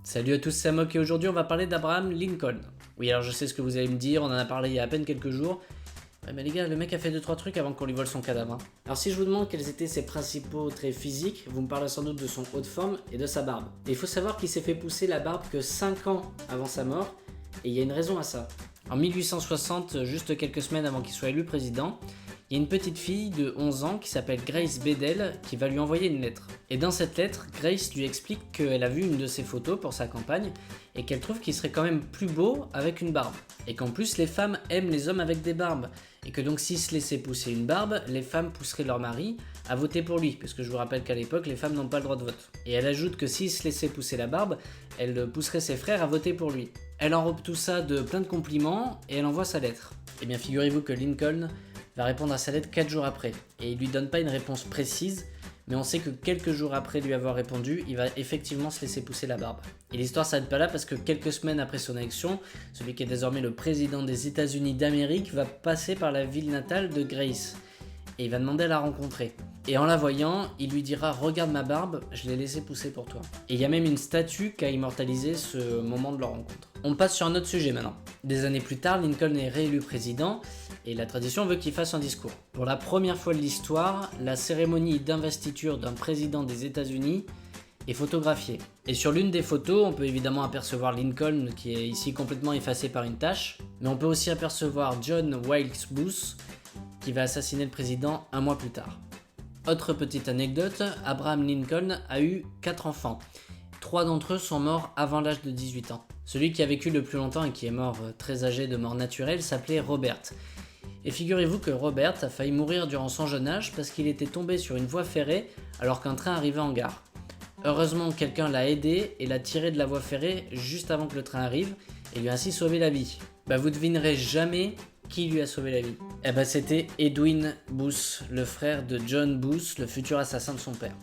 Salut à tous, c'est Amok et aujourd'hui on va parler d'Abraham Lincoln. Oui, alors je sais ce que vous allez me dire, on en a parlé il y a à peine quelques jours. Ouais, mais les gars, le mec a fait 2-3 trucs avant qu'on lui vole son cadavre. Alors si je vous demande quels étaient ses principaux traits physiques, vous me parlez sans doute de son haut de forme et de sa barbe. Et il faut savoir qu'il s'est fait pousser la barbe que 5 ans avant sa mort, et il y a une raison à ça. En 1860, juste quelques semaines avant qu'il soit élu président, il y a une petite fille de 11 ans qui s'appelle Grace Bedell qui va lui envoyer une lettre. Et dans cette lettre, Grace lui explique qu'elle a vu une de ses photos pour sa campagne et qu'elle trouve qu'il serait quand même plus beau avec une barbe. Et qu'en plus, les femmes aiment les hommes avec des barbes. Et que donc s'ils se laissaient pousser une barbe, les femmes pousseraient leur mari à voter pour lui. Parce que je vous rappelle qu'à l'époque, les femmes n'ont pas le droit de vote. Et elle ajoute que s'ils se laissaient pousser la barbe, elle pousserait ses frères à voter pour lui. Elle enrobe tout ça de plein de compliments et elle envoie sa lettre. Et bien figurez-vous que Lincoln va répondre à sa lettre 4 jours après. Et il lui donne pas une réponse précise, mais on sait que quelques jours après lui avoir répondu, il va effectivement se laisser pousser la barbe. Et l'histoire s'arrête pas là parce que quelques semaines après son élection, celui qui est désormais le président des États-Unis d'Amérique va passer par la ville natale de Grace. Et il va demander à la rencontrer. Et en la voyant, il lui dira « Regarde ma barbe, je l'ai laissée pousser pour toi ». Et il y a même une statue qui a immortalisé ce moment de leur rencontre. On passe sur un autre sujet maintenant. Des années plus tard, Lincoln est réélu président et la tradition veut qu'il fasse un discours. Pour la première fois de l'histoire, la cérémonie d'investiture d'un président des États-Unis est photographiée. Et sur l'une des photos, on peut évidemment apercevoir Lincoln qui est ici complètement effacé par une tache, mais on peut aussi apercevoir John Wilkes Booth qui va assassiner le président un mois plus tard. Autre petite anecdote, Abraham Lincoln a eu 4 enfants. 3 d'entre eux sont morts avant l'âge de 18 ans. Celui qui a vécu le plus longtemps et qui est mort très âgé de mort naturelle s'appelait Robert. Et figurez-vous que Robert a failli mourir durant son jeune âge parce qu'il était tombé sur une voie ferrée alors qu'un train arrivait en gare. Heureusement, quelqu'un l'a aidé et l'a tiré de la voie ferrée juste avant que le train arrive et lui a ainsi sauvé la vie. Vous devinerez jamais qui lui a sauvé la vie. C'était Edwin Booth, le frère de John Booth, le futur assassin de son père.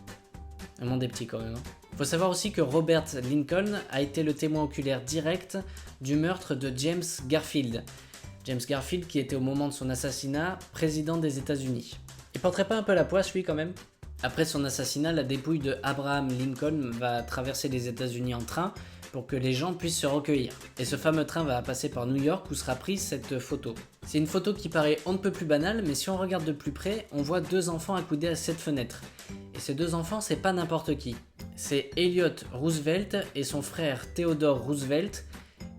Un monde des petits quand même. Faut savoir aussi que Robert Lincoln a été le témoin oculaire direct du meurtre de James Garfield. James Garfield qui était au moment de son assassinat président des États-Unis. Il porterait pas un peu la poisse lui quand même ? Après son assassinat, la dépouille de Abraham Lincoln va traverser les États-Unis en train pour que les gens puissent se recueillir. Et ce fameux train va passer par New York où sera prise cette photo. C'est une photo qui paraît on ne peut plus banale, mais si on regarde de plus près, on voit 2 enfants accoudés à cette fenêtre. Et ces 2 enfants, c'est pas n'importe qui. C'est Elliot Roosevelt et son frère Theodore Roosevelt,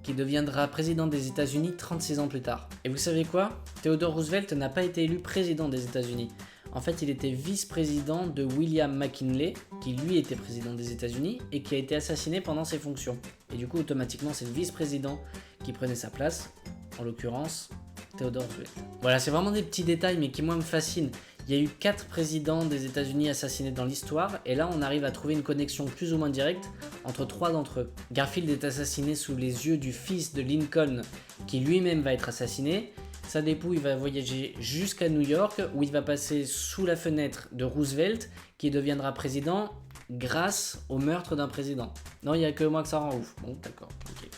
qui deviendra président des États-Unis 36 ans plus tard. Et vous savez quoi ? Theodore Roosevelt n'a pas été élu président des États-Unis. En fait, il était vice-président de William McKinley, qui lui était président des États-Unis et qui a été assassiné pendant ses fonctions. Et du coup, automatiquement, c'est le vice-président qui prenait sa place, en l'occurrence, Theodore Roosevelt. Voilà, c'est vraiment des petits détails, mais qui moi me fascinent. Il y a eu 4 présidents des États-Unis assassinés dans l'histoire, et là on arrive à trouver une connexion plus ou moins directe entre 3 d'entre eux. Garfield est assassiné sous les yeux du fils de Lincoln, qui lui-même va être assassiné. Sa dépouille va voyager jusqu'à New York, où il va passer sous la fenêtre de Roosevelt, qui deviendra président grâce au meurtre d'un président. Non, il n'y a que moi que ça rend ouf. Bon, d'accord, ok.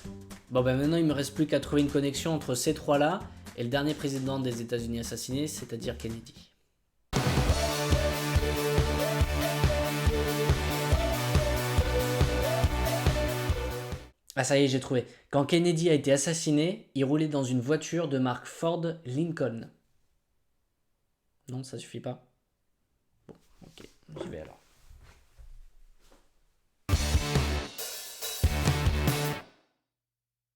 Maintenant il me reste plus qu'à trouver une connexion entre ces 3-là et le dernier président des États-Unis assassiné, c'est-à-dire Kennedy. Ah ça y est, j'ai trouvé. Quand Kennedy a été assassiné, il roulait dans une voiture de marque Ford Lincoln. Non, ça suffit pas. Bon, ok, j'y vais alors.